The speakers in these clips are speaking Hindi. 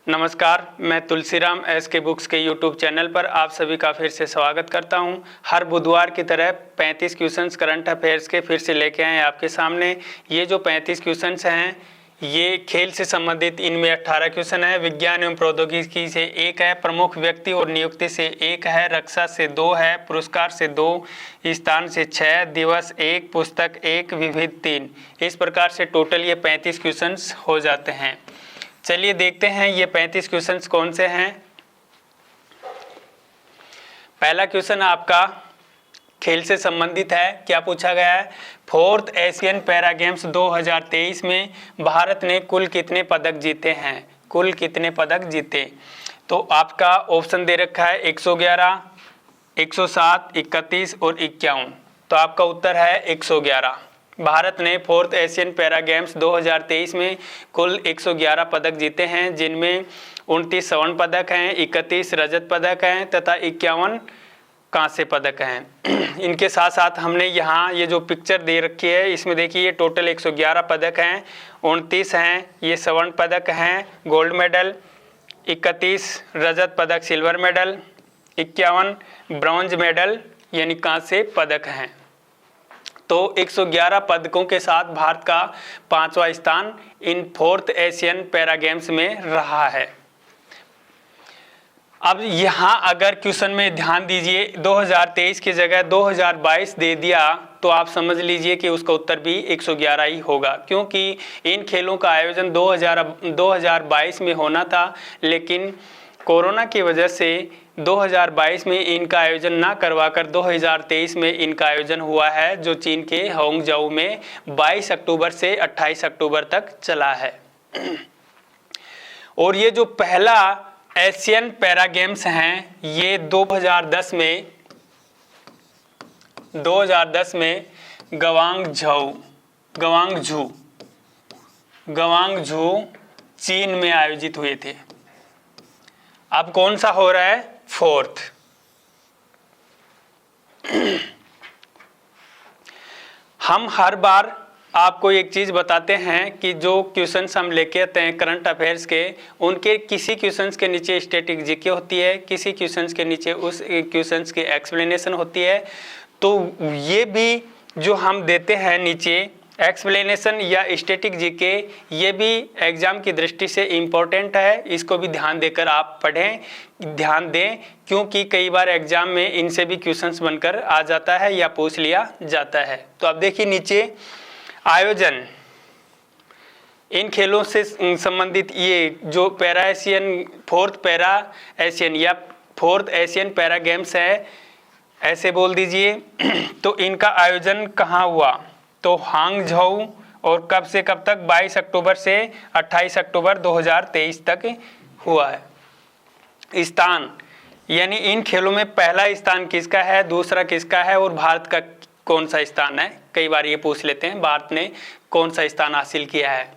नमस्कार, मैं तुलसीराम SK बुक्स के यूट्यूब चैनल पर आप सभी का फिर से स्वागत करता हूं। हर बुधवार की तरह 35 क्वेश्चंस करंट अफेयर्स के फिर से लेके आए आपके सामने। ये जो 35 क्वेश्चंस हैं ये खेल से संबंधित, इनमें 18 क्वेश्चन है, विज्ञान एवं प्रौद्योगिकी से 1 है, प्रमुख व्यक्ति और नियुक्ति से 1 है, रक्षा से 2 है, पुरस्कार से 2, स्थान से 6, दिवस 1, पुस्तक 1, विविध 3। इस प्रकार से टोटल ये 35 क्वेश्चंस हो जाते हैं। चलिए देखते हैं ये 35 क्वेश्चंस कौन से हैं। पहला क्वेश्चन आपका खेल से संबंधित है। क्या पूछा गया है? 4th एशियन पैरा गेम्स 2023 में भारत ने कुल कितने पदक जीते हैं? कुल कितने पदक जीते? तो आपका ऑप्शन दे रखा है 111, 107, 31 और 51। तो आपका उत्तर है 111। भारत ने 4th एशियन पैरा गेम्स 2023 में कुल 111 पदक जीते हैं, जिनमें 29 स्वर्ण पदक हैं, 31 रजत पदक हैं तथा 51 कांस्य पदक हैं। इनके साथ साथ हमने यहाँ ये जो पिक्चर दे रखी है इसमें देखिए ये टोटल 111 पदक हैं, 29 हैं ये स्वर्ण पदक हैं गोल्ड मेडल, 31 रजत पदक सिल्वर मेडल, 51 ब्रॉन्ज मेडल यानी कांस्य पदक हैं। तो 111 पदकों के साथ भारत का 5वां स्थान इन 4th एशियन पैरा गेम्स में रहा है। अब यहाँ अगर क्वेश्चन में ध्यान दीजिए 2023 की जगह 2022 दे दिया तो आप समझ लीजिए कि उसका उत्तर भी 111 ही होगा, क्योंकि इन खेलों का आयोजन 2022 में होना था, लेकिन कोरोना की वजह से 2022 में इनका आयोजन ना करवाकर 2023 में इनका आयोजन हुआ है, जो चीन के होंगजाऊ में 22 अक्टूबर से 28 अक्टूबर तक चला है। और ये जो पहला एशियन पैरा गेम्स हैं ये 2010 में गवांगझू चीन में आयोजित हुए थे। अब कौन सा हो रहा है? 4th। हम हर बार आपको एक चीज बताते हैं कि जो क्वेश्चंस हम लेके आते हैं करंट अफेयर्स के, उनके किसी क्वेश्चंस के नीचे स्टैटिक जीके होती है, किसी क्वेश्चंस के नीचे उस क्वेश्चंस की एक्सप्लेनेशन होती है। तो ये भी जो हम देते हैं नीचे एक्सप्लेनेशन या स्टैटिक जीके, ये भी एग्जाम की दृष्टि से इम्पोर्टेंट है। इसको भी ध्यान देकर आप पढ़ें, ध्यान दें, क्योंकि कई बार एग्जाम में इनसे भी क्वेश्चंस बनकर आ जाता है या पूछ लिया जाता है। तो अब देखिए नीचे आयोजन, इन खेलों से संबंधित ये जो para Asian 4th para Asian या 4th एशियन पैरा गेम्स है, ऐसे बोल दीजिए। तो इनका आयोजन कहाँ हुआ? तो हांगझाऊ, और कब से कब तक? 22 अक्टूबर से 28 अक्टूबर 2023 तक हुआ है। स्थान यानी इन खेलों में पहला स्थान किसका है, दूसरा किसका है और भारत का कौन सा स्थान है? कई बार ये पूछ लेते हैं भारत ने कौन सा स्थान हासिल किया है।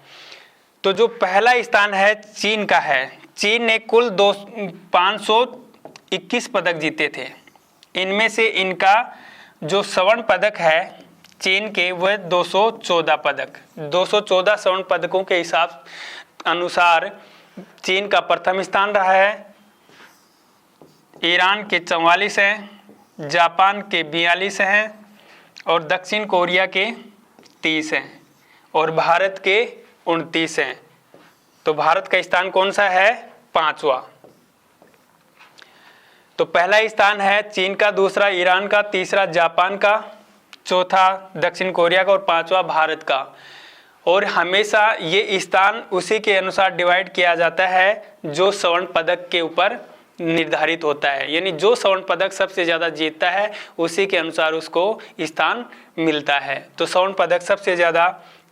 तो जो पहला स्थान है चीन का है। चीन ने कुल 521 पदक जीते थे। इनमें से इनका जो स्वर्ण पदक है चीन के वह 214 पदक, 214 स्वर्ण पदकों के हिसाब अनुसार चीन का प्रथम स्थान रहा है। ईरान के 44 हैं, जापान के 42 हैं और दक्षिण कोरिया के 30 हैं और भारत के 29 हैं। तो भारत का स्थान कौन सा है? 5वां। तो पहला स्थान है चीन का, दूसरा ईरान का, तीसरा जापान का, चौथा दक्षिण कोरिया का और 5वां भारत का। और हमेशा ये स्थान उसी के अनुसार डिवाइड किया जाता है जो स्वर्ण पदक के ऊपर निर्धारित होता है, यानी जो स्वर्ण पदक सबसे ज़्यादा जीतता है उसी के अनुसार उसको स्थान मिलता है। तो स्वर्ण पदक सबसे ज़्यादा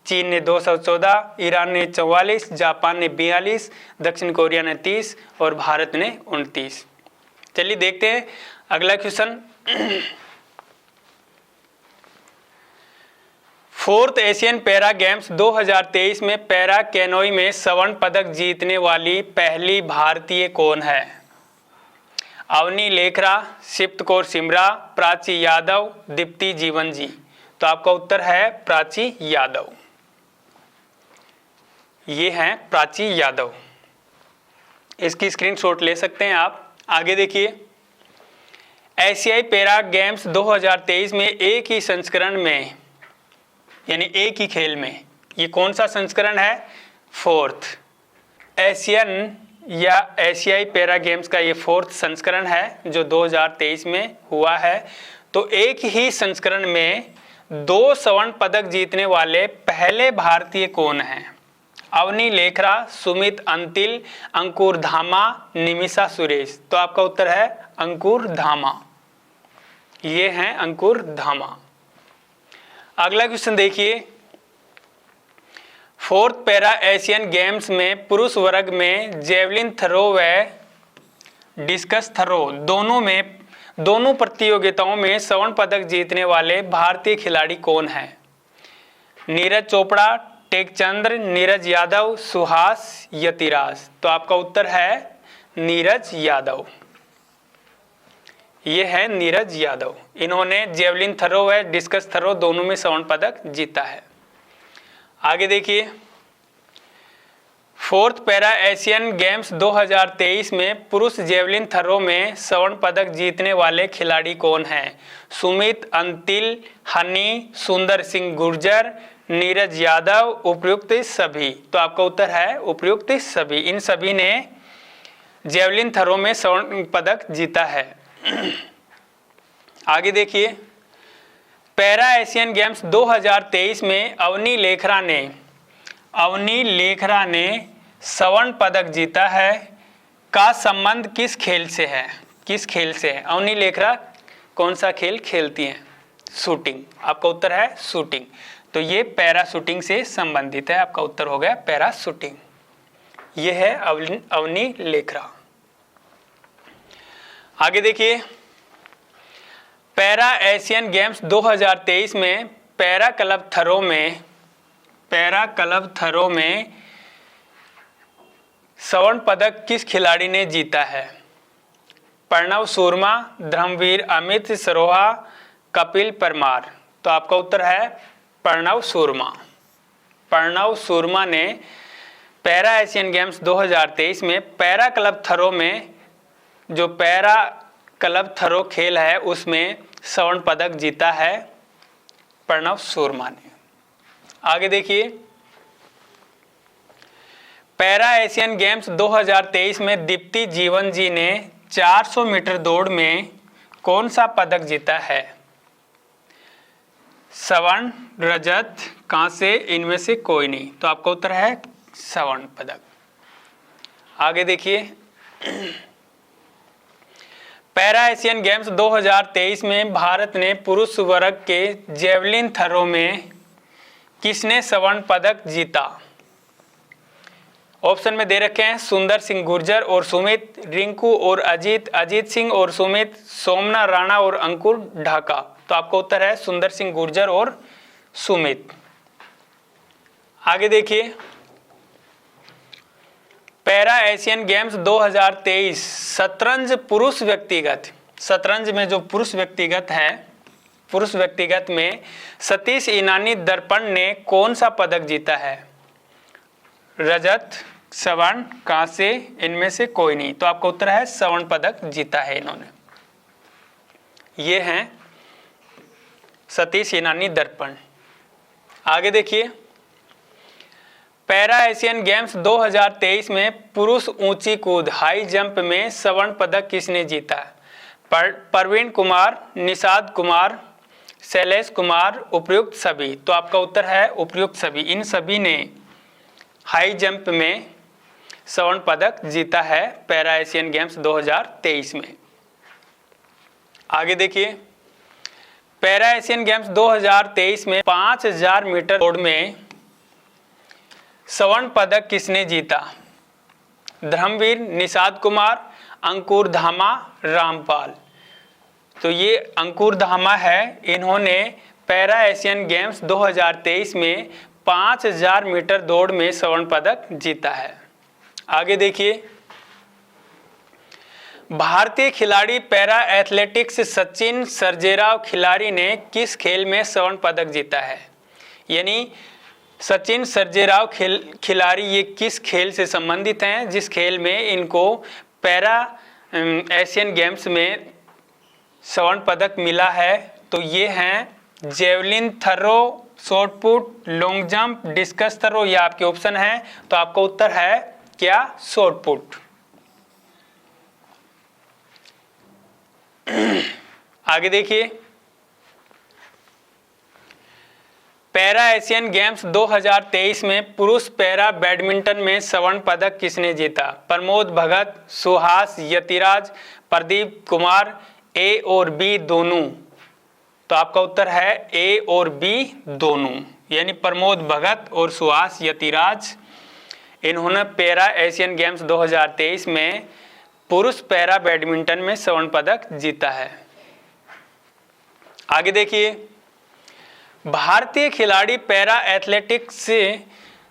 चीन ने 214, ईरान ने 44, जापान ने 42, दक्षिण कोरिया ने 30 और भारत ने 29। चलिए देखते हैं अगला question. 4th Asian para games 2023 में पैरा कैनोई में स्वर्ण पदक जीतने वाली पहली भारतीय कौन है? अवनी लेखरा, सिप्त कौर सिमरा, प्राची यादव, दीप्ति जीवन जी। तो आपका उत्तर है प्राची यादव। ये हैं प्राची यादव। इसकी स्क्रीनशॉट ले सकते हैं आप। आगे देखिए, एशियाई पैरा गेम्स 2023 में एक ही संस्करण में, यानी एक ही खेल में, ये कौन सा संस्करण है? 4th एशियन या एशियाई पैरा गेम्स का ये 4th संस्करण है जो 2023 में हुआ है। तो एक ही संस्करण में 2 स्वर्ण पदक जीतने वाले पहले भारतीय कौन हैं? अवनी लेखरा, सुमित अंतिल, अंकुर धामा, निमिषा सुरेश। तो आपका उत्तर है अंकुर धामा। ये हैं अंकुर धामा। अगला क्वेश्चन देखिए, 4th पैरा एशियन गेम्स में पुरुष वर्ग में जेवलिन थ्रो व डिस्कस थ्रो दोनों प्रतियोगिताओं में स्वर्ण पदक जीतने वाले भारतीय खिलाड़ी कौन हैं? नीरज चोपड़ा, टेकचंद्र, नीरज यादव, सुहास, यतिराज। तो आपका उत्तर है नीरज यादव। ये है नीरज यादव। इन्होंने जेवलिन थ्रो व डिस्कस थ्रो दोनों में स्वर्ण पदक जीता है। आगे देखिए, 4th पैरा एशियन गेम्स 2023 में पुरुष जेवलिन थ्रो में स्वर्ण पदक जीतने वाले खिलाड़ी कौन हैं? सुमित अंतिल, हनी, सुंदर सिंह गुर्जर, नीरज यादव, उपयुक्त सभी। तो आपका उत्तर है उपयुक्त सभी। इन सभी ने जेवलिन थ्रो में स्वर्ण पदक जीता है। आगे देखिए, पैरा एशियन गेम्स 2023 में अवनी लेखरा ने स्वर्ण पदक जीता है का संबंध किस खेल से है? किस खेल से है? अवनी लेखरा कौन सा खेल खेलती हैं? शूटिंग। आपका उत्तर है शूटिंग। तो ये पैरा शूटिंग से संबंधित है। आपका उत्तर हो गया पैरा शूटिंग। ये है अवनी लेखरा। आगे देखिए, पैरा एशियन गेम्स 2023 में पैरा क्लब थ्रो में स्वर्ण पदक किस खिलाड़ी ने जीता है? प्रणव शर्मा, धर्मवीर अमित सरोहा, कपिल परमार। तो आपका उत्तर है प्रणव शर्मा। प्रणव शर्मा ने पैरा एशियन गेम्स 2023 में पैरा क्लब थ्रो में, जो पैरा क्लब थ्रो खेल है उसमें स्वर्ण पदक जीता है प्रणव शर्मा ने। आगे देखिए, पैरा एशियन गेम्स 2023 में दीप्ति जीवन जी ने 400 मीटर दौड़ में कौन सा पदक जीता है? स्वर्ण, रजत, कांसे, इनमें से कोई नहीं। तो आपका उत्तर है स्वर्ण पदक। आगे देखिए, पैरा एशियन गेम्स 2023 में भारत ने पुरुष वर्ग के जेवलिन थ्रो में किसने स्वर्ण पदक जीता? ऑप्शन में दे रखे हैं सुंदर सिंह गुर्जर और सुमित, रिंकू और अजीत, अजीत सिंह और सुमित, सोमना राणा और अंकुर ढाका। तो आपका उत्तर है सुंदर सिंह गुर्जर और सुमित। आगे देखिए, पैरा एशियन गेम्स 2023 शतरंज पुरुष व्यक्तिगत, शतरंज में जो पुरुष व्यक्तिगत है, पुरुष व्यक्तिगत में सतीश ईनानी दर्पण ने कौन सा पदक जीता है? रजत, स्वर्ण, कांसे, इनमें से कोई नहीं। तो आपका उत्तर है स्वर्ण पदक जीता है इन्होंने। ये हैं सतीश ईनानी दर्पण। आगे देखिए, पैरा एशियन गेम्स 2023 में पुरुष ऊंची कूद हाई जंप में स्वर्ण पदक किसने जीता? प्रवीण कुमार, निषाद कुमार, शैलेश कुमार, उपयुक्त सभी। तो आपका उत्तर है उपयुक्त सभी। इन सभी ने हाई जंप में स्वर्ण पदक जीता है पैरा एशियन गेम्स 2023 में। आगे देखिए, पैरा एशियन गेम्स 2023 में 5000 मीटर दौड़ में स्वर्ण पदक किसने जीता? धर्मवीर, निषाद कुमार, अंकुर धामा, रामपाल। तो ये अंकुर धामा है, इन्होंने पैरा एशियन गेम्स 2023 में 5000 मीटर दौड़ में स्वर्ण पदक जीता है। आगे देखिए, भारतीय खिलाड़ी पैरा एथलेटिक्स सचिन सर्जेराव खिलाड़ी ने किस खेल में स्वर्ण पदक जीता है? यानी सचिन सर्जेराव खिलाड़ी ये किस खेल से संबंधित हैं, जिस खेल में इनको पैरा एशियन गेम्स में स्वर्ण पदक मिला है? तो ये हैं javelin throw, shot put, long jump, discus throw, ये आपके ऑप्शन है। तो आपका उत्तर है क्या? Shot put. आगे देखिए, पैरा एशियन गेम्स 2023 में पुरुष पैरा बैडमिंटन में स्वर्ण पदक किसने जीता? प्रमोद भगत, सुहास यतिराज, प्रदीप कुमार, ए और बी दोनों। तो आपका उत्तर है ए और बी दोनों, यानी प्रमोद भगत और सुहास यतिराज, इन्होंने पैरा एशियन गेम्स 2023 में पुरुष पैरा बैडमिंटन में स्वर्ण पदक जीता है। आगे देखिए, भारतीय खिलाड़ी पैरा एथलेटिक्स से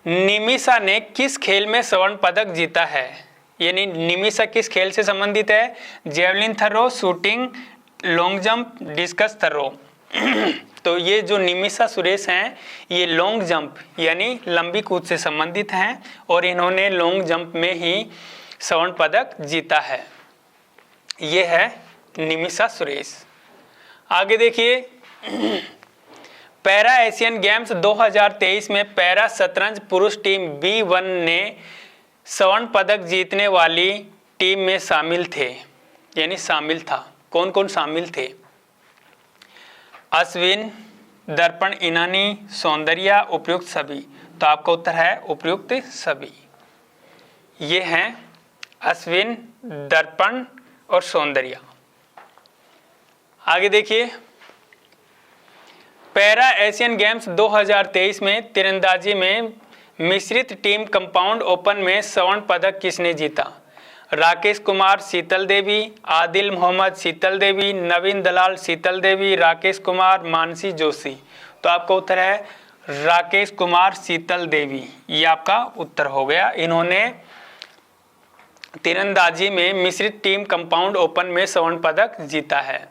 निमिषा ने किस खेल में स्वर्ण पदक जीता है? यानी निमिषा किस खेल से संबंधित है? Javelin throw, shooting, long jump, discus throw. तो ये जो निमिषा सुरेश हैं ये लॉन्ग जंप यानी लंबी कूद से संबंधित हैं और इन्होंने लॉन्ग जंप में ही स्वर्ण पदक जीता है। ये है निमिषा सुरेश। आगे देखिए, पैरा एशियन गेम्स 2023 में पैरा शतरंज पुरुष टीम B1 ने स्वर्ण पदक जीतने वाली टीम में शामिल थे, यानी शामिल था। कौन कौन शामिल थे? अश्विन, दर्पण इनानी, सौंदर्या, उपयुक्त सभी। तो आपका उत्तर है उपयुक्त सभी। ये हैं अश्विन, दर्पण और सौंदर्या। आगे देखिए, पैरा एशियन गेम्स 2023 में तीरंदाजी में मिश्रित टीम कंपाउंड ओपन में स्वर्ण पदक किसने जीता? राकेश कुमार, शीतल देवी, आदिल मोहम्मद, शीतल देवी, नवीन दलाल, शीतल देवी, राकेश कुमार, मानसी जोशी। तो आपका उत्तर है राकेश कुमार, शीतल देवी। ये आपका उत्तर हो गया। इन्होंने तीरंदाजी में मिश्रित टीम कंपाउंड ओपन में स्वर्ण पदक जीता है।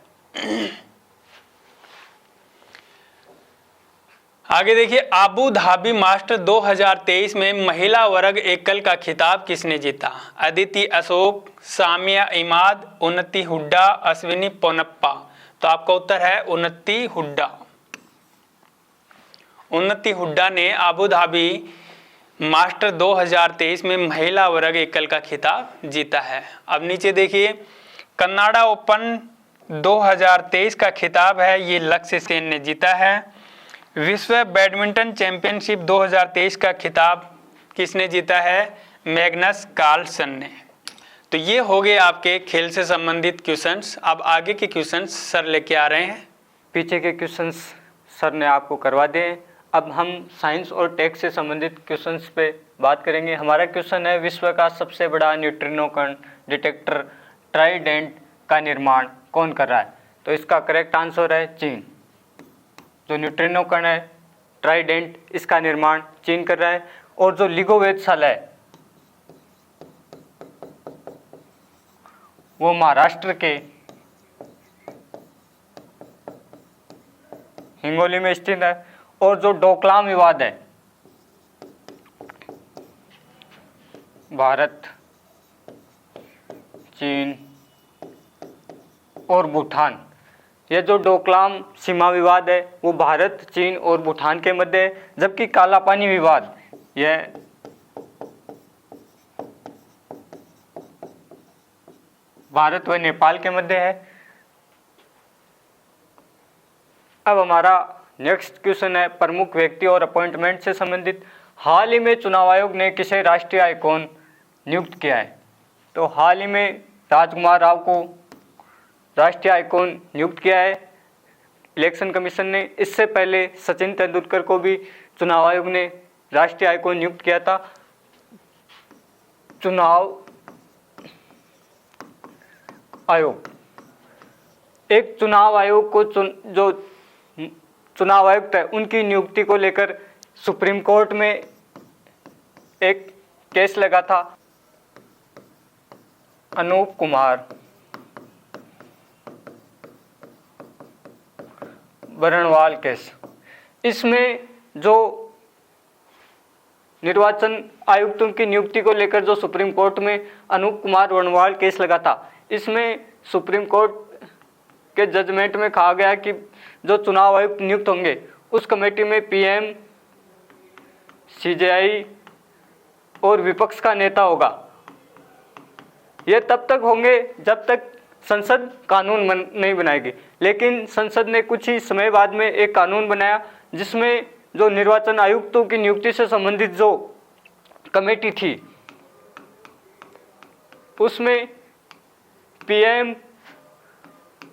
आगे देखिए, आबू धाबी मास्टर 2023 में महिला वर्ग एकल का खिताब किसने जीता? अदिति अशोक, सामिया इमाद, उन्नति हुड्डा, अश्विनी पोनप्पा। तो आपका उत्तर है उन्नति हुड्डा। उन्नति हुड्डा ने आबू धाबी मास्टर 2023 में महिला वर्ग एकल का खिताब जीता है। अब नीचे देखिए, कनाडा ओपन 2023 का खिताब है, ये लक्ष्य सेन ने जीता है। विश्व बैडमिंटन चैंपियनशिप 2023 का खिताब किसने जीता है? मैग्नस कार्लसन ने। तो ये हो गए आपके खेल से संबंधित क्वेश्चंस। अब आगे के क्वेश्चंस सर लेके आ रहे हैं। पीछे के क्वेश्चंस सर ने आपको करवा दिए। अब हम साइंस और टेक से संबंधित क्वेश्चंस पे बात करेंगे। हमारा क्वेश्चन है, विश्व का सबसे बड़ा न्यूट्रिनो कण डिटेक्टर ट्राइडेंट का निर्माण कौन कर रहा है? तो इसका करेक्ट आंसर है चीन। जो न्यूट्रिनो कण है ट्राइडेंट, इसका निर्माण चीन कर रहा है। और जो लिगो वेधशाला है वो महाराष्ट्र के हिंगोली में स्थित है। और जो डोकलाम विवाद है, भारत, चीन और भूटान, ये जो डोकलाम सीमा विवाद है वो भारत, चीन और भूटान के मध्य है। जबकि काला पानी विवाद यह भारत व नेपाल के मध्य है। अब हमारा नेक्स्ट क्वेश्चन है प्रमुख व्यक्ति और अपॉइंटमेंट से संबंधित। हाल ही में चुनाव आयोग ने किसे राष्ट्रीय आइकॉन नियुक्त किया है? तो हाल ही में राजकुमार राव को राष्ट्रीय आइकॉन नियुक्त किया है इलेक्शन कमीशन ने। इससे पहले सचिन तेंदुलकर को भी चुनाव आयोग ने राष्ट्रीय आइकॉन नियुक्त किया था। चुनाव आयोग, एक चुनाव आयोग को जो चुनाव आयुक्त है उनकी नियुक्ति को लेकर सुप्रीम कोर्ट में एक केस लगा था। अनूप कुमार बरनवाल केस। इसमें जो निर्वाचन आयुक्तों की नियुक्ति को लेकर जो सुप्रीम कोर्ट में अनूप कुमार वर्णवाल केस लगा था, इसमें सुप्रीम कोर्ट के जजमेंट में कहा गया कि जो चुनाव आयुक्त नियुक्त होंगे उस कमेटी में पीएम, सीजेआई और विपक्ष का नेता होगा। ये तब तक होंगे जब तक संसद कानून नहीं बनाएगी। लेकिन संसद ने कुछ ही समय बाद में एक कानून बनाया जिसमें जो निर्वाचन आयुक्तों की नियुक्ति से संबंधित जो कमेटी थी उसमें पीएम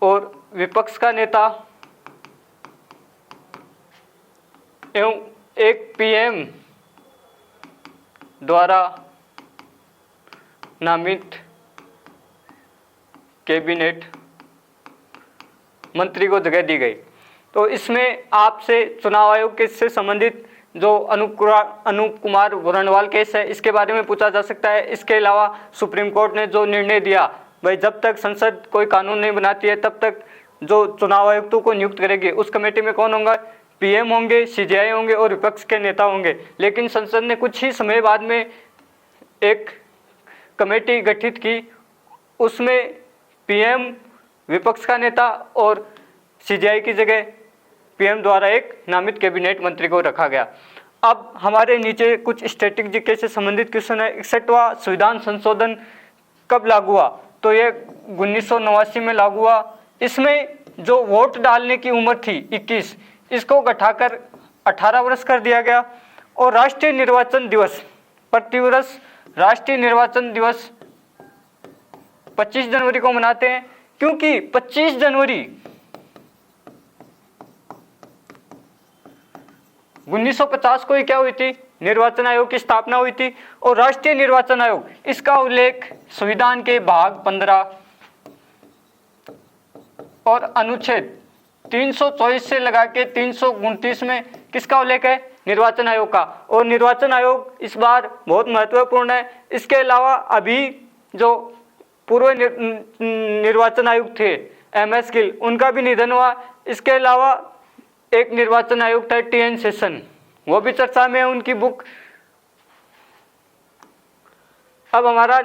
और विपक्ष का नेता एवं एक पीएम द्वारा नामित कैबिनेट मंत्री को जगह दी गई। तो इसमें आपसे चुनाव आयोग के से संबंधित जो अनूप कुमार वर्णवाल केस है इसके बारे में पूछा जा सकता है। इसके अलावा सुप्रीम कोर्ट ने जो निर्णय दिया, भाई जब तक संसद कोई कानून नहीं बनाती है तब तक जो चुनाव आयुक्तों को नियुक्त करेगी उस कमेटी में कौन होंगे? पीएम होंगे, सीजेआई होंगे और विपक्ष के नेता होंगे। लेकिन संसद ने कुछ ही समय बाद में एक कमेटी गठित की, उसमें पीएम, विपक्ष का नेता और सीजेआई की जगह पीएम द्वारा एक नामित कैबिनेट मंत्री को रखा गया। अब हमारे नीचे कुछ स्टैटिक जीके से संबंधित क्वेश्चन है। 61वां संविधान संशोधन कब लागू हुआ? तो ये 1989 में लागू हुआ। इसमें जो वोट डालने की उम्र थी 21, इसको घटाकर 18 वर्ष कर दिया गया। और राष्ट्रीय निर्वाचन दिवस, प्रतिवर्ष राष्ट्रीय निर्वाचन दिवस 25 जनवरी को मनाते हैं, क्योंकि 25 जनवरी 1950 को ही क्या हुई थी? निर्वाचन आयोग की स्थापना हुई थी। और राष्ट्रीय निर्वाचन आयोग, इसका उल्लेख संविधान के भाग 15 और अनुच्छेद 324 से लगा के 329 में किसका उल्लेख है? निर्वाचन आयोग का। और निर्वाचन आयोग इस बार बहुत महत्वपूर्ण है। इसके अलावा अभी जो पूर्व निर्वाचन आयुक्त थे MS गिल, उनका भी निधन हुआ। इसके अलावा एक निर्वाचन आयुक्त है TN सेशन, वो भी चर्चा में है, उनकी बुक। अब हमारा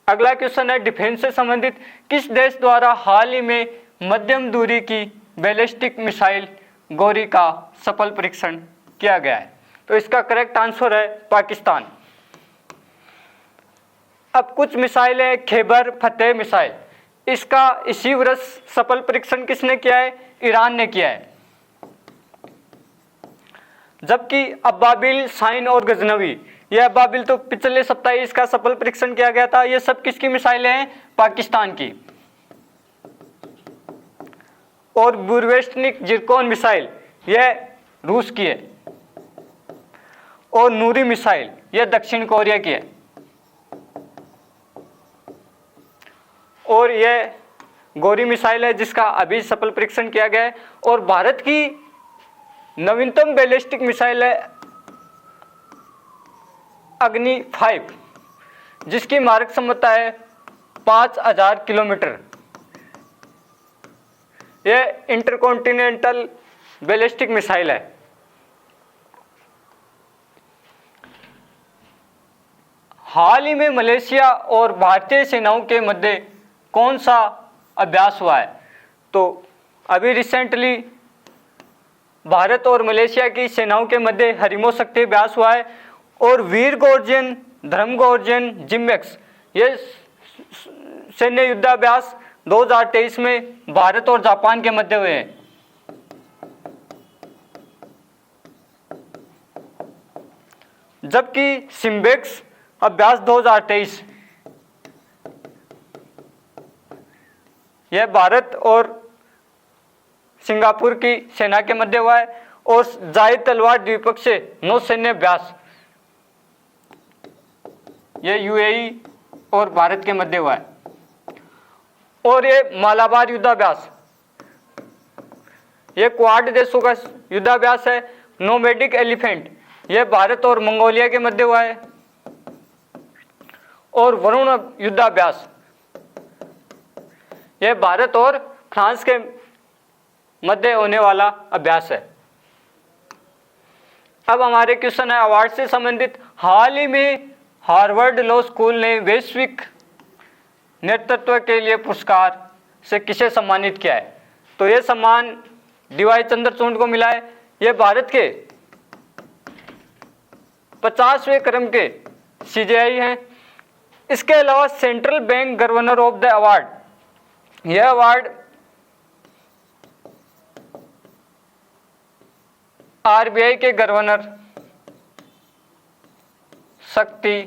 अगला क्वेश्चन है डिफेंस से संबंधित। किस देश द्वारा हाल ही में मध्यम दूरी की बैलिस्टिक मिसाइल गौरी का सफल परीक्षण किया गया है? तो इसका करेक्ट आंसर है पाकिस्तान। अब कुछ मिसाइलें हैं, खैबर फतेह मिसाइल, इसका इसी वर्ष सफल परीक्षण किसने किया है? ईरान ने किया है। जबकि अब्बाबिल, शाहीन और गजनवी, यह अब्बाबिल तो पिछले सप्ताह इसका सफल परीक्षण किया गया था। ये सब किसकी मिसाइलें हैं? पाकिस्तान की। और बुरवेस्टनिक जिरकोन मिसाइल, यह रूस की है। और नूरी मिसाइल, यह दक्षिण कोरिया की है। और यह गौरी मिसाइल है जिसका अभी सफल परीक्षण किया गया है। और भारत की नवीनतम बैलिस्टिक मिसाइल है अग्नि 5, जिसकी मारक क्षमता है 5000 किलोमीटर। यह इंटरकॉन्टिनेंटल बैलिस्टिक मिसाइल है। हाल ही में मलेशिया और भारतीय सेनाओं के मध्य कौन सा अभ्यास हुआ है? तो अभी रिसेंटली भारत और मलेशिया की सेनाओं के मध्य हरिमो शक्ति अभ्यास हुआ है। और वीर गोर्जन, धर्म गोर्जन, जिम्मेक्स, ये सैन्य युद्धाभ्यास 2023 में भारत और जापान के मध्य हुए हैं। जबकि सिम्बेक्स अभ्यास 2023 यह भारत और सिंगापुर की सेना के मध्य हुआ है। और जायद तलवार द्विपक्षीय नौसैन्य अभ्यास, यह UAE और भारत के मध्य हुआ है। और ये मालाबार युद्धाभ्यास, यह क्वाड देशों का युद्धाभ्यास है। नोमैडिक एलिफेंट, यह भारत और मंगोलिया के मध्य हुआ है। और वरुण युद्धाभ्यास, यह भारत और फ्रांस के मध्य होने वाला अभ्यास है। अब हमारे क्वेश्चन है अवार्ड से संबंधित। हाल ही में हार्वर्ड लॉ स्कूल ने वैश्विक नेतृत्व के लिए पुरस्कार से किसे सम्मानित किया है? तो यह सम्मान डीवाई चंद्रचूड़ को मिला है। यह भारत के 50वें क्रम के सीजेआई हैं। इसके अलावा central bank governor of the award, यह अवार्ड आरबीआई के गवर्नर शक्ति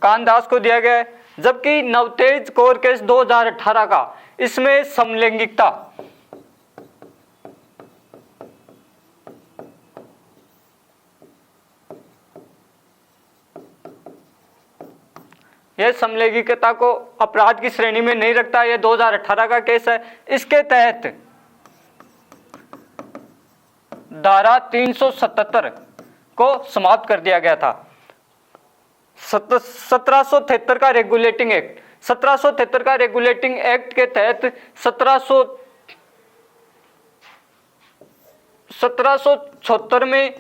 कांत को दिया गया है। जबकि नवतेज कौर केस 2018 का, इसमें समलैंगिकता यह समलैंगिकता को अपराध की श्रेणी में नहीं रखता। यह 2018 का केस है। इसके तहत धारा 377 को समाप्त कर दिया गया था। 1773 का रेगुलेटिंग एक्ट, 1773 का रेगुलेटिंग एक्ट के तहत 1776 में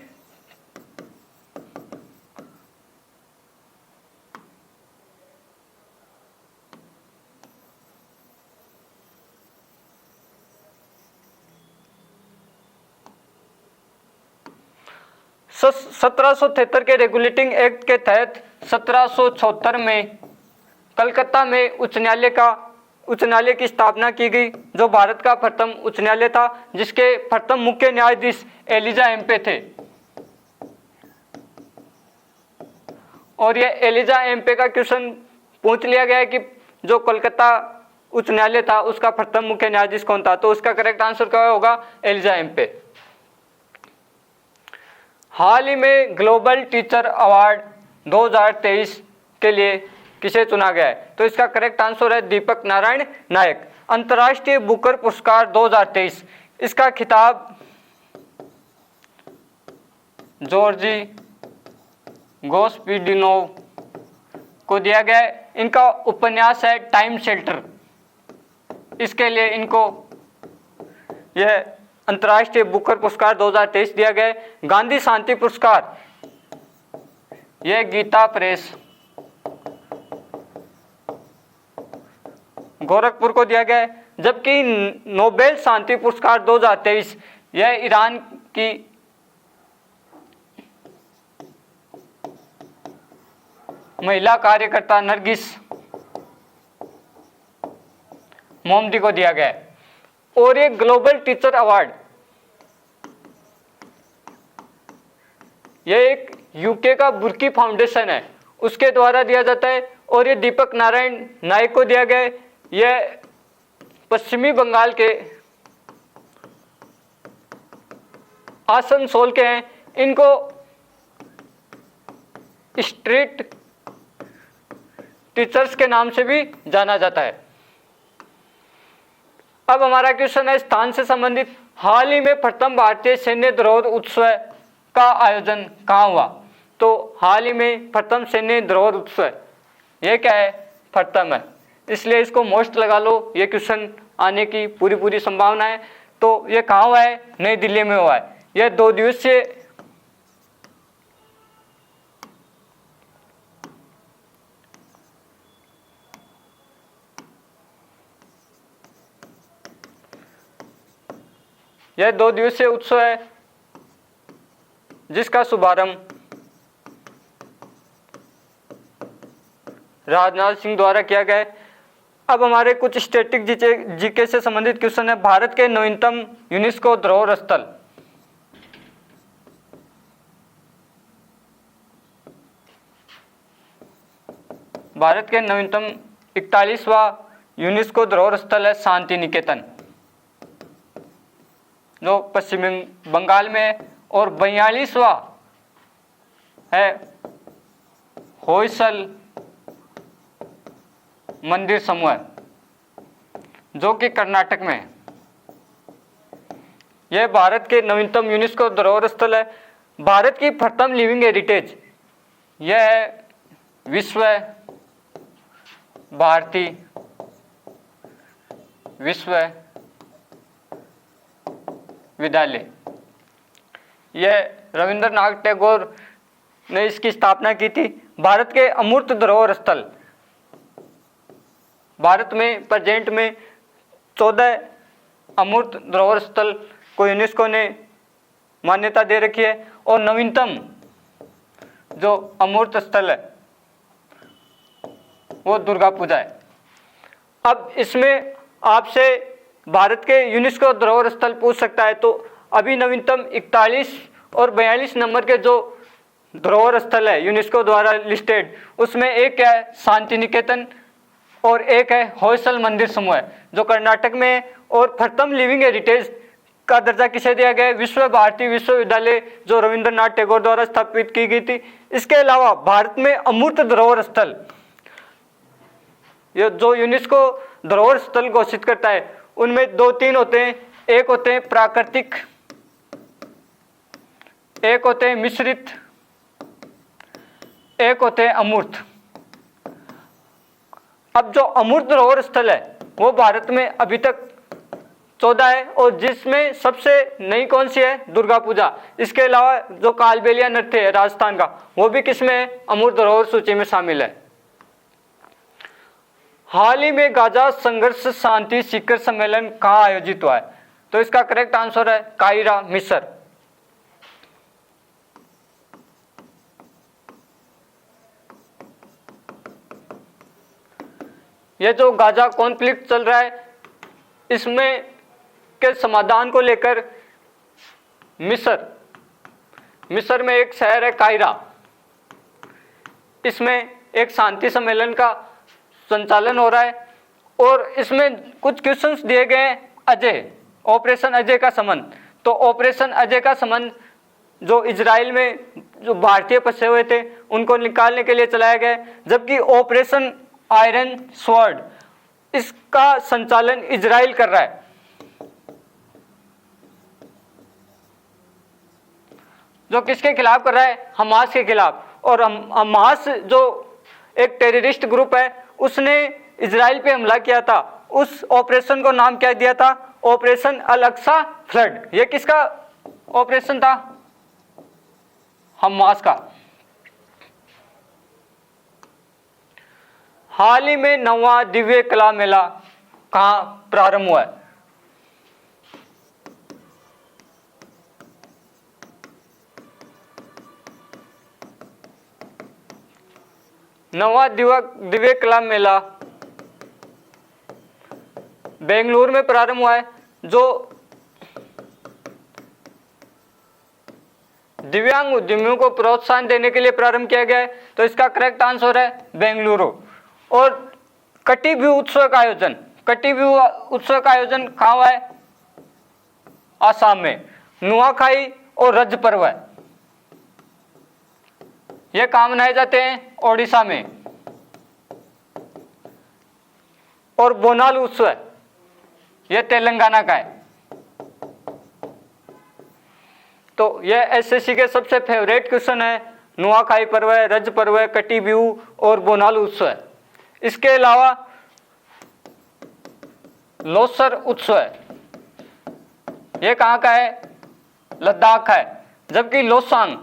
के रेगुलेटिंग एक्ट के तहत 1776 में कलकत्ता में उच्च न्यायालय की स्थापना की गई, जो भारत का प्रथम उच्च न्यायालय था, जिसके प्रथम मुख्य न्यायाधीश एलिजा एम्पे थे। और यह एलिजा एम्पे का क्वेश्चन पूछ लिया गया है कि जो कोलकाता उच्च न्यायालय था उसका प्रथम मुख्य न्यायाधीश कौन था? तो उसका करेक्ट आंसर क्या होगा? एलिजा एम्पे। हाल ही में ग्लोबल टीचर अवार्ड 2023 के लिए किसे चुना गया है? तो इसका करेक्ट आंसर है दीपक नारायण नायक। अंतर्राष्ट्रीय बुकर पुरस्कार 2023, इसका खिताब जॉर्जी गोस्पिडिनोव को दिया गया है। इनका उपन्यास है टाइम शेल्टर, इसके लिए इनको यह अंतर्राष्ट्रीय बुकर पुरस्कार 2023 दिया गया है। गांधी शांति पुरस्कार यह गीता प्रेस गोरखपुर को दिया गया है। जबकि नोबेल शांति पुरस्कार 2023 यह ईरान की महिला कार्यकर्ता नरगिस मोहम्मदी को दिया गया है। और ये ग्लोबल टीचर अवार्ड यह एक यूके का बुर्की फाउंडेशन है, उसके द्वारा दिया जाता है। और ये दीपक नारायण नायक को दिया गया है। यह पश्चिमी बंगाल के आसनसोल के हैं। इनको स्ट्रीट टीचर्स के नाम से भी जाना जाता है। अब हमारा क्वेश्चन है स्थान से संबंधित। हाल ही में प्रथम भारतीय सैन्य धरोहर उत्सव का आयोजन कहाँ हुआ? तो हाल ही में प्रथम सैन्य धरोहर उत्सव, यह क्या है? प्रथम है, इसलिए इसको मोस्ट लगा लो। ये क्वेश्चन आने की पूरी संभावना है। तो ये कहाँ हुआ है? नई दिल्ली में हुआ है। यह 2 दिवसीय उत्सव है, जिसका शुभारंभ राजनाथ सिंह द्वारा किया गया है। अब हमारे कुछ स्टैटिक जीके से संबंधित क्वेश्चन है। भारत के नवीनतम यूनेस्को धरोहर स्थल, भारत के नवीनतम 41वां यूनेस्को धरोहर स्थल है शांति निकेतन, जो पश्चिमी बंगाल में है। और 42वां है होयसल मंदिर समूह, जो कि कर्नाटक में है। यह भारत के नवीनतम यूनेस्को धरोहर स्थल है। भारत की प्रथम लिविंग हेरिटेज यह है विश्व भारती, विद्यालय। यह रविंद्रनाथ टैगोर ने इसकी स्थापना की थी। भारत के अमूर्त धरोहर स्थल, भारत में प्रेजेंट में 14 अमूर्त धरोहर स्थल को यूनेस्को ने मान्यता दे रखी है और नवीनतम जो अमूर्त स्थल है वो दुर्गा पूजा है। अब इसमें आपसे भारत के यूनेस्को धरोहर स्थल पूछ सकता है, तो अभी नवीनतम 41 और 42 नंबर के जो धरोहर स्थल है यूनेस्को द्वारा लिस्टेड, उसमें एक है शांति निकेतन और एक है होयसल मंदिर समूह जो कर्नाटक में है। और प्रथम लिविंग हेरिटेज का दर्जा किसे दिया गया है? विश्व भारती विश्वविद्यालय जो रविंद्रनाथ टैगोर द्वारा स्थापित की गई थी। इसके अलावा भारत में अमूर्त धरोहर स्थल ये जो यूनेस्को धरोहर स्थल घोषित करता है उनमें 2-3 होते हैं। एक होते हैं प्राकृतिक, एक होते हैं मिश्रित, एक होते हैं अमूर्त। अब जो अमूर्त धरोहर स्थल है वो भारत में अभी तक 14 है और जिसमें सबसे नई कौन सी है? दुर्गा पूजा। इसके अलावा जो कालबेलिया नृत्य है राजस्थान का वो भी किसमें है? अमूर्त धरोहर सूची में शामिल है। हाल ही में गाजा संघर्ष शांति शिखर सम्मेलन कहाँ आयोजित हुआ है? तो इसका करेक्ट आंसर है कायरा, मिस्र। यह जो गाजा कॉन्फ्लिक्ट चल रहा है इसमें के समाधान को लेकर मिस्र में एक शहर है कायरा, इसमें एक शांति सम्मेलन का संचालन हो रहा है और इसमें कुछ क्वेश्चंस दिए गए हैं अजय, ऑपरेशन अजय का संबंध। तो ऑपरेशन अजय का संबंध जो इजराइल में जो भारतीय फंसे हुए थे उनको निकालने के लिए चलाया गया, जबकि ऑपरेशन आयरन स्वॉर्ड इसका संचालन इजराइल कर रहा है। जो किसके खिलाफ कर रहा है? हमास के खिलाफ। और हमास जो एक टेररिस्ट ग्रुप है उसने इजराइल पे हमला किया था। उस ऑपरेशन को नाम क्या दिया था? ऑपरेशन अल अक्सा फ्लड। ये किसका ऑपरेशन था? हमास का। हाल ही में 9वां दिव्य कला मेला कहाँ प्रारंभ हुआ है? नौवां दिव्य कला मेला बेंगलुरु में प्रारंभ हुआ है, जो दिव्यांग उद्यमियों को प्रोत्साहन देने के लिए प्रारंभ किया गया है। तो इसका करेक्ट आंसर है बेंगलुरु। और कटी बिहू उत्सव का आयोजन, कटी बिहू उत्सव का आयोजन कहाँ हुआ है? आसाम में। नुआखाई और रज पर्व है, ये कहाँ मनाए जाते हैं? ओडिशा में। और बोनाल उत्सव यह तेलंगाना का है। तो यह एसएससी के सबसे फेवरेट क्वेश्चन है। नुआखाई पर्व है, रज पर्व है, कटी बिहू और बोनाल उत्सव है। इसके अलावा लोसर उत्सव है, यह कहाँ का है? लद्दाख का है। जबकि लोसांग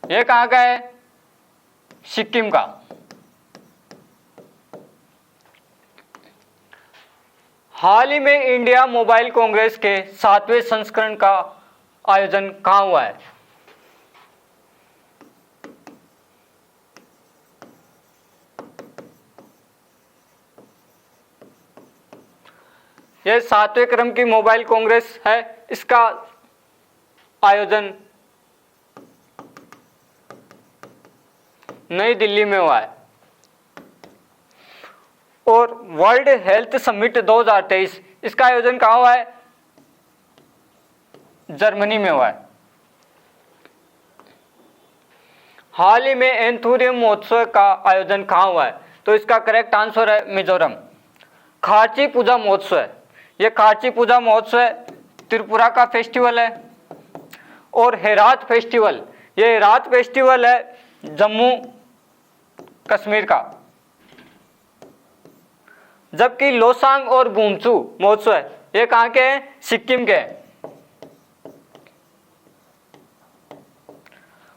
यह कहाँ का है? सिक्किम का। हाल ही में इंडिया मोबाइल कांग्रेस के 7वें संस्करण का आयोजन कहाँ हुआ है? यह 7वें क्रम की मोबाइल कांग्रेस है। इसका आयोजन नई दिल्ली में हुआ है। और वर्ल्ड हेल्थ समिट 2023 इसका आयोजन कहाँ हुआ है? जर्मनी में हुआ है। हाल ही में एंथूरियम महोत्सव का आयोजन कहाँ हुआ है? तो इसका करेक्ट आंसर है मिजोरम। खारची पूजा महोत्सव है, यह खारची पूजा महोत्सव त्रिपुरा का फेस्टिवल है। और हेरात फेस्टिवल, यह हेरात फेस्टिवल है जम्मू कश्मीर का। जबकि लोसांग और बुमसू महोत्सव है ये कहाँ के हैं? सिक्किम के हैं।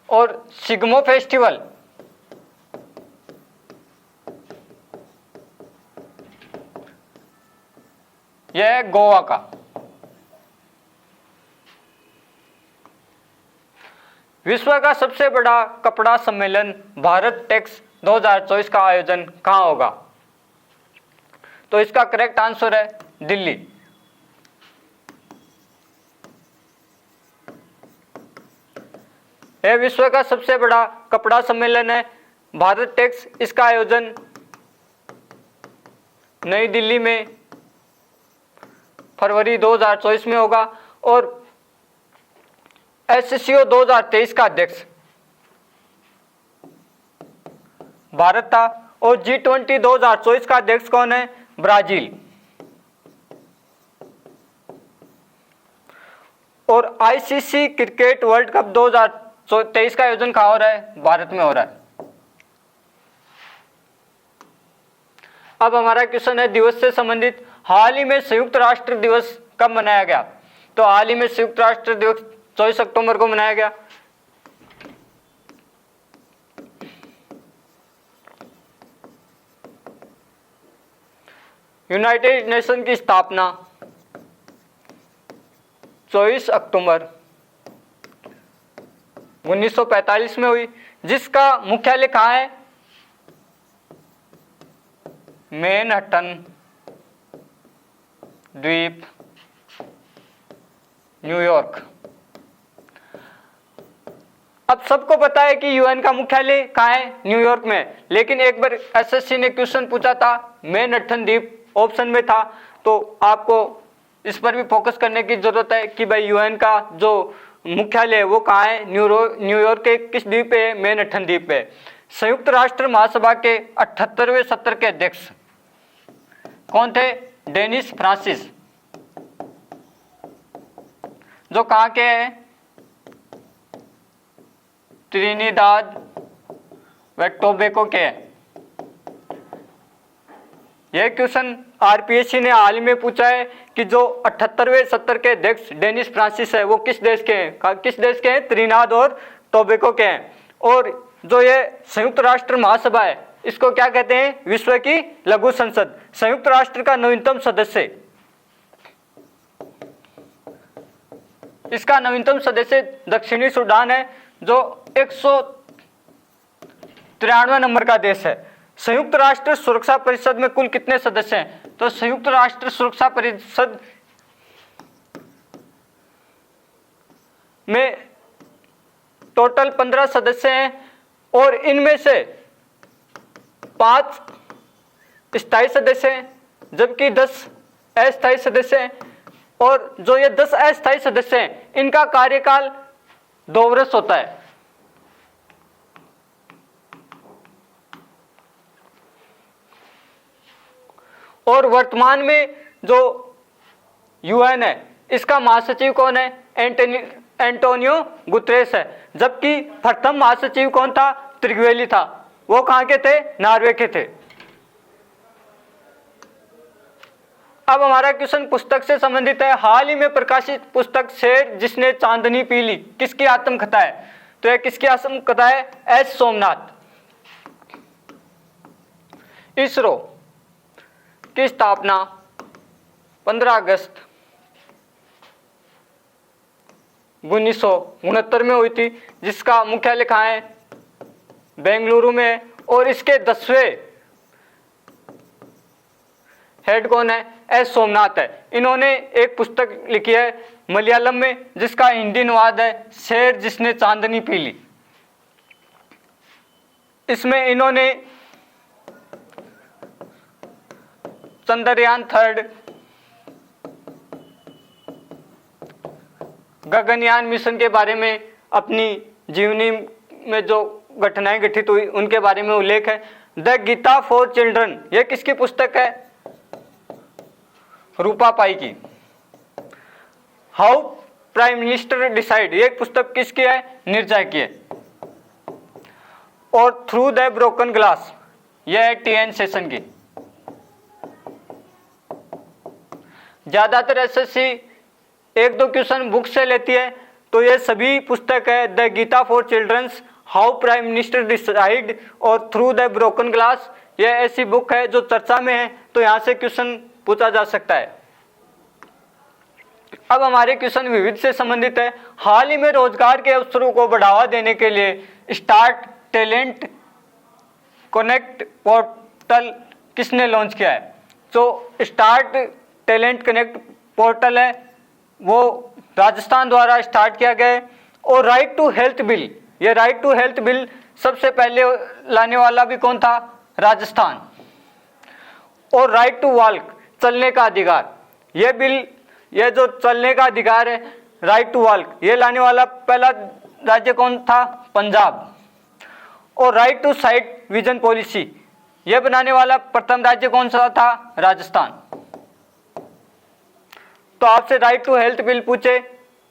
और सिग्मो फेस्टिवल यह है गोवा का। विश्व का सबसे बड़ा कपड़ा सम्मेलन भारत टेक्स 2024 का आयोजन कहाँ होगा? तो इसका करेक्ट आंसर है दिल्ली। यह विश्व का सबसे बड़ा कपड़ा सम्मेलन है भारत टेक्स। इसका आयोजन नई दिल्ली में फरवरी 2024 में होगा। और SCO 2023 का अध्यक्ष भारत था। और G20 2024 का अध्यक्ष कौन है? ब्राजील। और ICC क्रिकेट वर्ल्ड कप 2023 का आयोजन कहाँ हो रहा है? भारत में हो रहा है। अब हमारा क्वेश्चन है दिवस से संबंधित, हाल ही में संयुक्त राष्ट्र दिवस कब मनाया गया? तो हाल ही में संयुक्त राष्ट्र दिवस 24 अक्टूबर को मनाया गया। यूनाइटेड नेशन की स्थापना 24 अक्टूबर 1945 में हुई, जिसका मुख्यालय कहाँ है? मैनहट्टन द्वीप, न्यूयॉर्क। अब सबको पता है कि यूएन का मुख्यालय कहाँ है? न्यूयॉर्क में। लेकिन एक बार एसएससी ने क्वेश्चन पूछा था, मैनहट्टन द्वीप ऑप्शन में था, तो आपको इस पर भी फोकस करने की जरूरत है कि भाई यूएन का जो मुख्यालय है वो कहाँ है? न्यूयॉर्क के किस द्वीप पे है? मैनहट्टन द्वीप पे। संयुक्त राष्ट्र महासभा के 78वें सत्र के अध्यक्ष कौन थे? डेनिस फ्रांसिस, जो कहाँ के हैं? त्रिनिदाद व टोबैको के हैं। यह क्वेश्चन आरपीएससी ने हाल ही में पूछा है कि जो 78वें सत्र के अध्यक्ष डेनिस फ्रांसिस है वो किस देश के हैं? किस देश के हैं? त्रिनिदाद और टोबैको के हैं। और जो ये संयुक्त राष्ट्र महासभा है इसको क्या कहते हैं? विश्व की लघु संसद। संयुक्त राष्ट्र का नवीनतम सदस्य, इसका नवीनतम सदस्य दक्षिणी सूडान है, जो 193 नंबर का देश है। संयुक्त राष्ट्र सुरक्षा परिषद में कुल कितने सदस्य हैं? तो संयुक्त राष्ट्र सुरक्षा परिषद में टोटल 15 सदस्य हैं और इनमें से 5 स्थायी सदस्य हैं, जबकि 10 अस्थायी सदस्य हैं। और जो ये 10 अस्थायी सदस्य हैं इनका कार्यकाल 2 वर्ष होता है। और वर्तमान में जो यूएन है इसका महासचिव कौन है? एंटोनियो गुतेरेस है। जबकि प्रथम महासचिव कौन था? त्रिगवेली था। वो कहाँ के थे? नॉर्वे के थे। अब हमारा क्वेश्चन पुस्तक से संबंधित है। हाल ही में प्रकाशित पुस्तक शेर जिसने चांदनी पी ली किसकी आत्मकथा है? तो यह किसकी आत्मकथा है? एस सोमनाथ। इसरो की स्थापना 15 अगस्त 1969 में हुई थी, जिसका मुख्यालय कहाँ है? बेंगलुरु में। और इसके 10वें हेड कौन है? एस सोमनाथ है। इन्होंने एक पुस्तक लिखी है मलयालम में, जिसका हिंदी अनुवाद है शेर जिसने चांदनी पी ली। इसमें इन्होंने चंद्रयान 3 गगनयान मिशन के बारे में, अपनी जीवनी में जो घटनाएं घटित हुई उनके बारे में उल्लेख है। द गीता फॉर चिल्ड्रन यह किसकी पुस्तक है? रूपा पाई की। हाउ प्राइम मिनिस्टर डिसाइड यह पुस्तक किसकी है? निर्जय की है। और थ्रू द ब्रोकन ग्लास यह है TN सेशन की। ज़्यादातर एसएससी एक दो क्वेश्चन बुक से लेती है, तो ये सभी पुस्तक है the Gita for childrens, how prime minister decide और थ्रू द ब्रोकन ग्लास। ये ऐसी बुक है जो चर्चा में है, तो यहाँ से क्वेश्चन पूछा जा सकता है। अब हमारे क्वेश्चन विविध से संबंधित है। हाल ही में रोजगार के अवसरों को बढ़ावा देने के लिए स्टार्ट टैलेंट कनेक्ट पोर्टल किसने लॉन्च किया है? तो स्टार्ट टैलेंट कनेक्ट पोर्टल है वो राजस्थान द्वारा स्टार्ट किया गया है। और राइट टू हेल्थ बिल, ये राइट टू हेल्थ बिल सबसे पहले लाने वाला भी कौन था? राजस्थान। और राइट टू वॉक, चलने का अधिकार, ये बिल, ये जो चलने का अधिकार है राइट टू वॉक, ये लाने वाला पहला राज्य कौन था? पंजाब। और right to sight vision policy, ये बनाने वाला प्रथम राज्य कौन सा था? राजस्थान। तो आपसे राइट टू हेल्थ बिल पूछे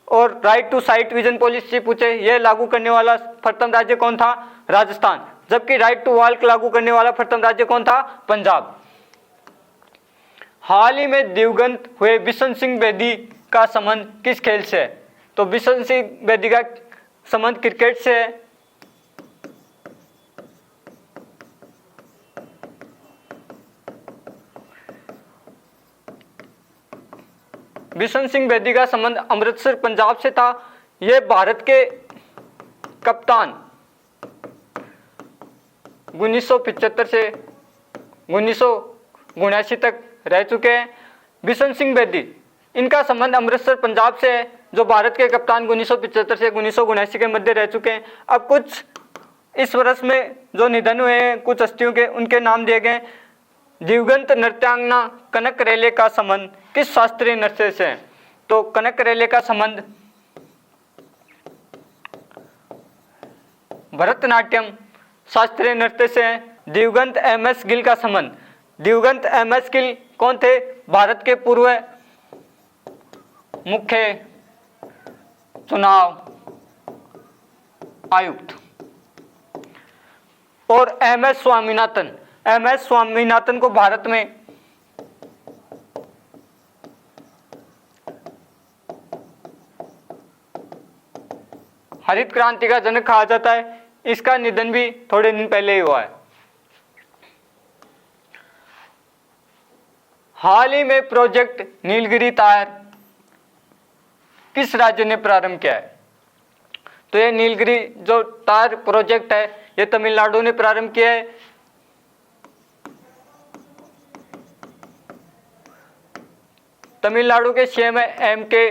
और right to sight vision policy पूछे, ये लागू करने वाला प्रथम राज्य कौन था? राजस्थान। जबकि राइट टू वॉक लागू करने वाला प्रथम राज्य कौन था? पंजाब। हाल ही में दिवंगत हुए बिशन सिंह बेदी का संबंध किस खेल से है? तो बिशन सिंह बेदी का संबंध क्रिकेट से है। बिशन सिंह बेदी का संबंध अमृतसर पंजाब से था। ये भारत के कप्तान 1975 से 1979 तक रह चुके हैं। बिशन सिंह बेदी, इनका संबंध अमृतसर पंजाब से है, जो भारत के कप्तान 1975 से 1979 के मध्य रह चुके हैं। अब कुछ इस वर्ष में जो निधन हुए हैं कुछ हस्तियों के, उनके नाम दिए गए। दिवंगत नृत्यांगना कनक रेले का संबंध किस शास्त्रीय नृत्य से है? तो कनक रेले का संबंध भरतनाट्यम शास्त्रीय नृत्य से है। दिवंगत एमएस गिल का संबंध, दिवंगत एमएस गिल कौन थे? भारत के पूर्व मुख्य चुनाव आयुक्त। और एमएस स्वामीनाथन, एमएस स्वामीनाथन को भारत में हरित क्रांति का जनक कहा जाता है। इसका निधन भी थोड़े दिन पहले ही हुआ है। हाल ही में प्रोजेक्ट नीलगिरी तार किस राज्य ने प्रारंभ किया है? तो ये नीलगिरी जो तार प्रोजेक्ट है ये तमिलनाडु ने प्रारंभ किया है। तमिलनाडु के सीएम है एम.के.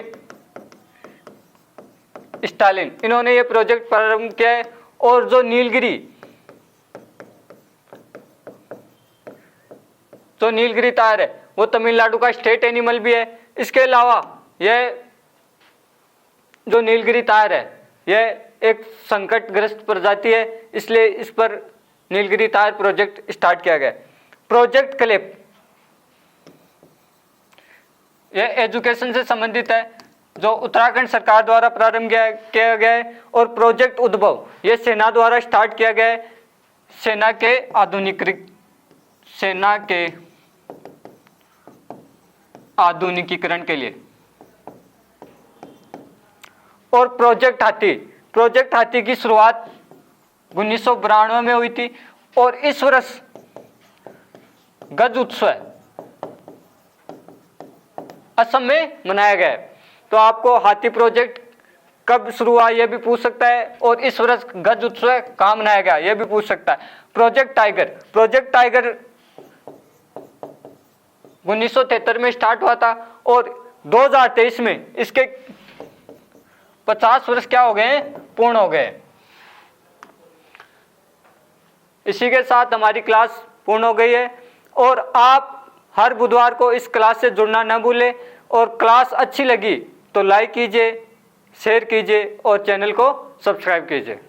स्टालिन, इन्होंने ये प्रोजेक्ट प्रारंभ किया है। और जो नीलगिरी तार है वो तमिलनाडु का स्टेट एनिमल भी है। इसके अलावा यह जो नीलगिरी तार है यह एक संकटग्रस्त प्रजाति है, इसलिए इस पर नीलगिरी तार प्रोजेक्ट स्टार्ट किया गया। प्रोजेक्ट क्लिप, यह एजुकेशन से संबंधित है, जो उत्तराखंड सरकार द्वारा प्रारंभ किया गया है। और प्रोजेक्ट उद्भव, यह सेना द्वारा स्टार्ट किया गया है, सेना के आधुनिकीकरण के लिए। और प्रोजेक्ट हाथी की शुरुआत 1992 में हुई थी। और इस वर्ष गज उत्सव असम में मनाया गया है। तो आपको हाथी प्रोजेक्ट कब शुरू हुआ यह भी पूछ सकता है, और इस वर्ष गज उत्सव कहाँ मनाया गया यह भी पूछ सकता है। प्रोजेक्ट टाइगर 1973 में स्टार्ट हुआ था और 2023 में इसके 50 वर्ष क्या हो गए? पूर्ण हो गए। इसी के साथ हमारी क्लास पूर्ण हो गई है। और आप हर बुधवार को इस क्लास से जुड़ना न भूलें। और क्लास अच्छी लगी तो लाइक कीजिए, शेयर कीजिए और चैनल को सब्सक्राइब कीजिए।